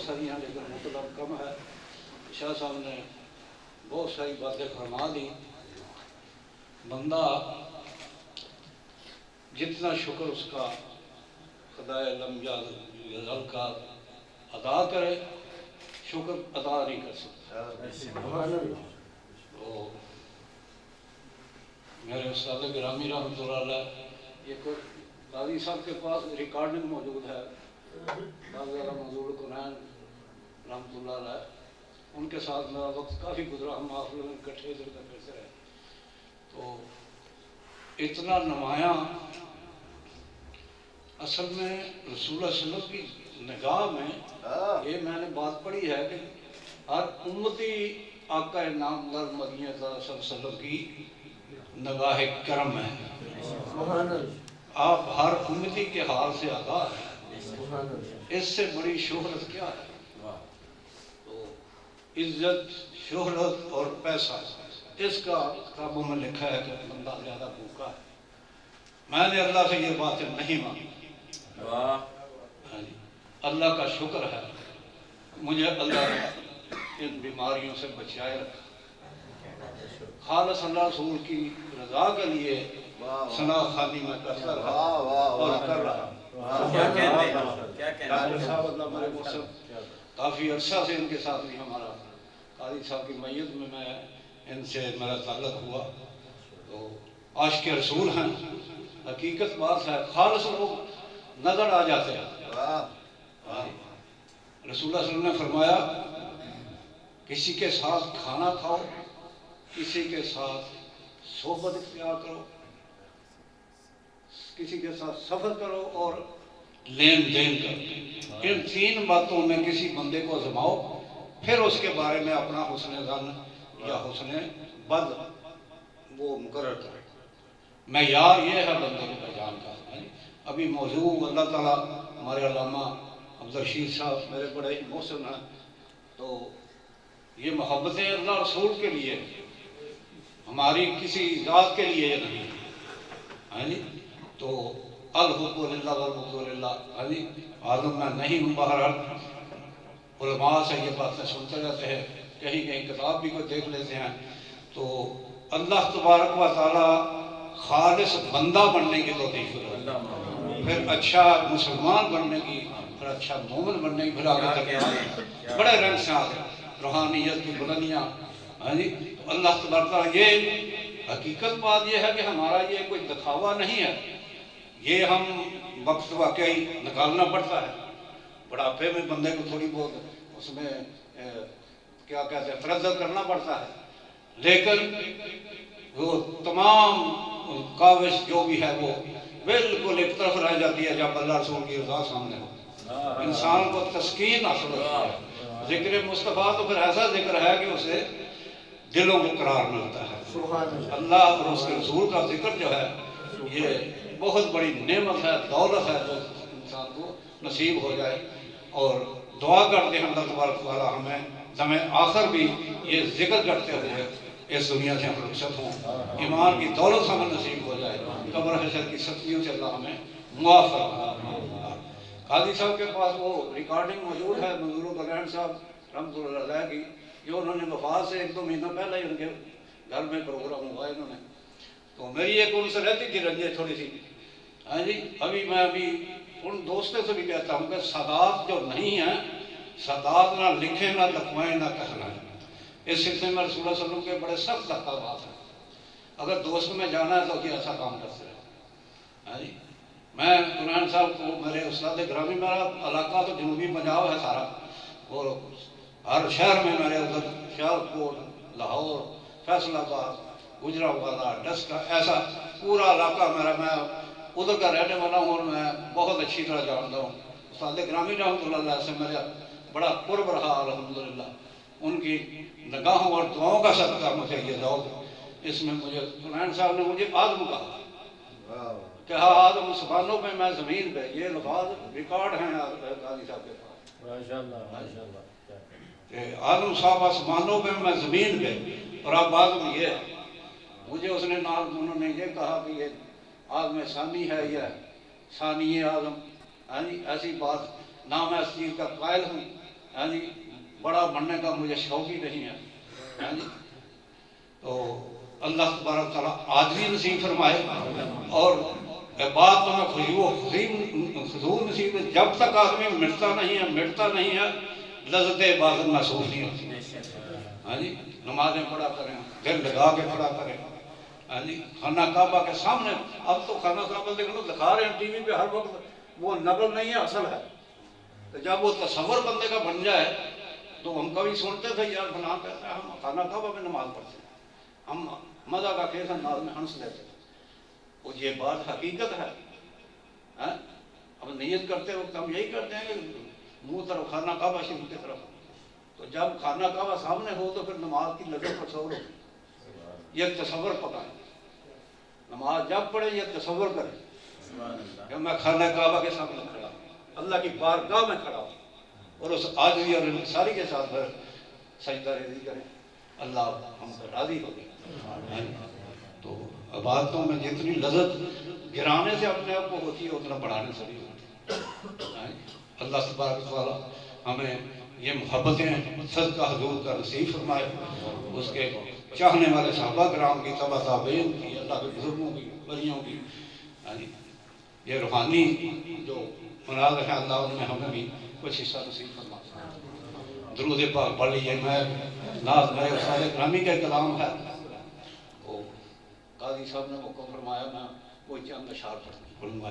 ساری ہیں لیکن مطلب کم ہے. شاہ صاحب نے بہت ساری باتیں فرما دی. بندہ جتنا شکر اس کا خدائے لم یزل کا ادا کرے شکر ادا نہیں کر سکتا. تو میرے استاد گرامی رحمۃ اللہ علیہ ایک قاضی صاحب کے پاس ریکارڈنگ موجود ہے. قاضی منظور قرآن رحمۃ اللہ علیہ ان کے ساتھ میرا وقت کافی گزرا. ہم محفل میں اکٹھے ادھر ادھر پھرتے رہے. تو اتنا نمایاں اصل میں رسول اللہ صلی اللہ علیہ وسلم کی نگاہ میں یہ میں نے بات پڑھی ہے کہ ہر امتی آقا نامور مدینہ صلی اللہ علیہ وسلم کی نگاہ کرم ہے. آپ ہر امتی کے حال سے آگاہ ہیں. اس سے بڑی شہرت کیا ہے؟ تو عزت شہرت اور پیسہ اس کا کتابوں میں لکھا ہے کہ بندہ زیادہ بھوکا ہے. میں نے اللہ سے یہ باتیں نہیں مانی. اللہ کا شکر ہے مجھے اللہ نے ان بیماریوں سے بچائے رکھا. خالص اللہ رسول کی رضا کے لیے ثنا خوانی میں کرتا رہا اور کر رہا. ڈاکٹر صاحب اللہ میرے موسم کافی عرصہ سے ان کے ساتھ بھی ہمارا قاضی صاحب کی میت میں ان سے میرا تعلق ہوا. تو عاشق رسول ہیں. حقیقت بات ہے خالص لوگ نظر آ جاتے ہیں. رسول اللہ صلی اللہ علیہ وسلم نے فرمایا کسی کے ساتھ کھانا کھاؤ کسی کے ساتھ صحبت اختیار کرو کسی کے ساتھ سفر کرو اور لین دین کرو. ان تین باتوں میں کسی بندے کو آزماؤ پھر اس کے بارے میں اپنا حسن ظن یا حسن بد وہ مقرر کرے. معیار یہ ہے بندے کی پہچان کا. ابھی موضوع اللہ تعالیٰ ہمارے علامہ عبدالرشید صاحب میرے بڑے محسن ہیں. تو یہ محبتیں اللہ رسول کے لیے ہماری کسی ذات کے لیے نہیں. تو الحب للہ والبغض للہ. عالم میں نہیں ہوں بہرحال علماء سے یہ باتیں سنتے رہتے ہیں. کہیں کہیں کتاب بھی کوئی دیکھ لیتے ہیں. تو اللہ تبارک و تعالیٰ خالص بندہ بننے کی توفیق دے. پھر اچھا مسلمان بننے کی پھر اچھا مومن بننے کی پھر آگے تک بڑے رنگ سے آگے روحانیت کی بلندیاں. اللہ تبارک تعالیٰ یہ حقیقت بات یہ ہے کہ ہمارا یہ کوئی دکھاوا نہیں ہے. یہ ہم وقت واقعی نکالنا پڑتا ہے. بڑھاپے میں بندے کو تھوڑی بہت اس میں کیا کہتے ہیں فرض کرنا پڑتا ہے. لیکن وہ تمام کاوش جو بھی ہے وہ بالکل ایک طرف رہ جاتی ہے جب اللہ رسول کی رضا سامنے ہو. انسان کو تسکین حاصل ہوتی ہے. ذکر مصطفیٰ تو پھر ایسا ذکر ہے کہ اسے دلوں کو قرار ملتا ہے. اللہ اور اس کے رسول کا ذکر جو ہے یہ بہت بڑی نعمت ہے دولت ہے جو انسان کو نصیب ہو جائے. اور دعا کرتے ہیں اللہ تبارک تعالیٰ ہمیں دم آخر بھی یہ ذکر کرتے ہوئے اس دنیا سے ہم رخصت ہوں. ایمان کی دولت ہمیں نصیب ہو جائے. قبر حشر کی سختیوں سے اللہ ہمیں معاف فرمائے. قاضی صاحب کے پاس وہ ریکارڈنگ موجود ہے منظور قرآن صاحب رحمۃ اللہ علیہ کی جو انہوں نے وفات سے 1-2 مہینہ پہلے ہی ان کے گھر میں پروگرام ہوا انہوں نے. تو میری ایک ان سے رہتی تھی رنجش تھوڑی سی. ابھی میں ان دوستوں سے بھی کہتا ہوں کہ سادات جو نہیں ہیں سادات نہ لکھیں نہ لکھوائیں نہ کہلائیں. اس سلسلے میں رسول اللہ صلی اللہ علیہ وسلم کے بڑے سخت احکامات ہیں. اگر دوست میں جانا ہے تو کہ ایسا کام کرتے رہے. میں قرآن صاحب کو میرے استاد گرامی میرا علاقہ تو جنوبی پنجاب ہے سارا اور ہر شہر میں میرے ادھر شاہکوٹ لاہور فیصل آباد گجرانوالہ ڈسکا ایسا پورا علاقہ میرا میں ادھر کا رہنے والا ہوں اور میں بہت اچھی طرح جانتا ہوں. استاد گرامی رحمۃ اللہ علیہ سے میرا بڑا قرب رہا الحمدللہ. ان کی نگاہوں اور دعاؤں کا صدقہ مجھے یہ ذوق اس میں مجھے قرآن صاحب نے مجھے آدم کہا کہ آدم سبحانوں پہ میں زمین پہ. یہ لفاظ ریکارڈ ہیں قاضی صاحب کے پاس. آدم صاحب آسمانوں پہ میں زمین پہ. اور اب آدم یہ مجھے اس نے نام انہوں نے یہ کہا کہ یہ آدم ثانی ہے یہ ثانی آدم. ایسی بات نہ میں اس چیز کا قائل ہوں ہاں جی بڑا بننے کا مجھے شوق ہی نہیں ہے، ہاں جی تو اللہ تبارک تعالیٰ عاجزی نصیب فرمائے اور بات میں خضوع نصیب ہے۔ جب تک آدمی مٹتا نہیں ہے لذت عبادت محسوس نہیں ہوتی۔ ہاں جی نمازیں پڑھا کریں، دل لگا کے پڑھا کریں، ہاں جی خانہ کعبہ کے سامنے۔ اب تو خانہ کعبہ دیکھ لو دکھا رہے ہیں ٹی وی پہ ہر وقت، وہ نقل نہیں ہے اصل ہے۔ تو جب وہ تصور بندے کا بن جائے تو ہم کبھی سنتے تھے یار فلاں کہتا ہے ہم خانہ کعبہ میں نماز پڑھتے ہیں، ہم مزہ کا کیس انداز میں ہنس لیتے تھے۔ وہ یہ بات حقیقت ہے۔ اب نیت کرتے وقت ہم یہی کرتے ہیں کہ منہ طرف خانہ کعبہ شریف کی طرف، تو جب خانہ کعبہ سامنے ہو تو پھر نماز کی لذت تصور ہو، یہ تصور پکائیں۔ نماز جب پڑھے یہ تصور کریں کہ میں خانہ کعبہ کے سامنے کھڑا ہوں، اللہ کی بارگاہ میں کھڑا ہوں، اور اس عاجزی اور انکساری کے ساتھ پھر سجدہ ریزی کریں، اللہ ہم پر راضی ہو گئے۔ تو عبادتوں میں جتنی لذت گرانے سے اپنے آپ کو ہوتی ہے اتنا بڑھانے سے بھی ہوتی ہے۔ اللہ تبارک تعالیٰ ہمیں یہ محبتیں صدقہ حضور کا نصیب فرمائے، اس کے چاہنے والے صحابہ کرام کی، تبع تابعین کی، اللہ کے بزرگوں کی، ولیوں کی، یہ روحانی جو مناظر ہیں اللہ ان میں ہمیں بھی کچھ حصہ نصیب فرمائے۔ درود پاک پڑھ لیجیے۔ میں ناز میرے استاد گرامی کا کلام ہے، وہ قاضی صاحب نے موقع فرمایا، میں وہ چند اشعار پڑھوں گا۔